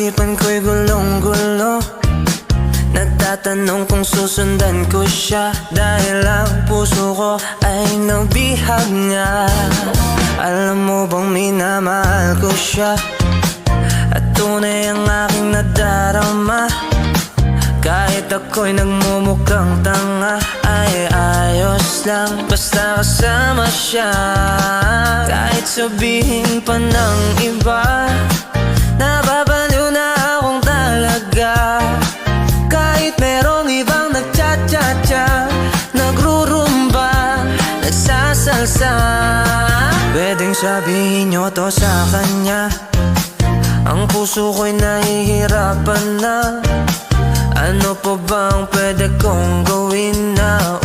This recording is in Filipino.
isipan ko'y gulong-gulo. Nagtatanong kung susundan ko siya, dahil ang puso ko ay nabihag nga. Alam mo bang minamahal ko siya, at tunay ang aking nadarama. Kahit ako'y nagmumukhang tanga, ay ayos lang basta kasama siya. Kahit sabihin pa ng iba, nababaliw na akong talaga. Kahit merong ibang nagcha-cha-cha, nagrurumba, nagsasalsa, pwedeng sabihin nyo to sa kanya. Ang puso ko'y nahihirapan na. Ano pa bang pwede kong gawin na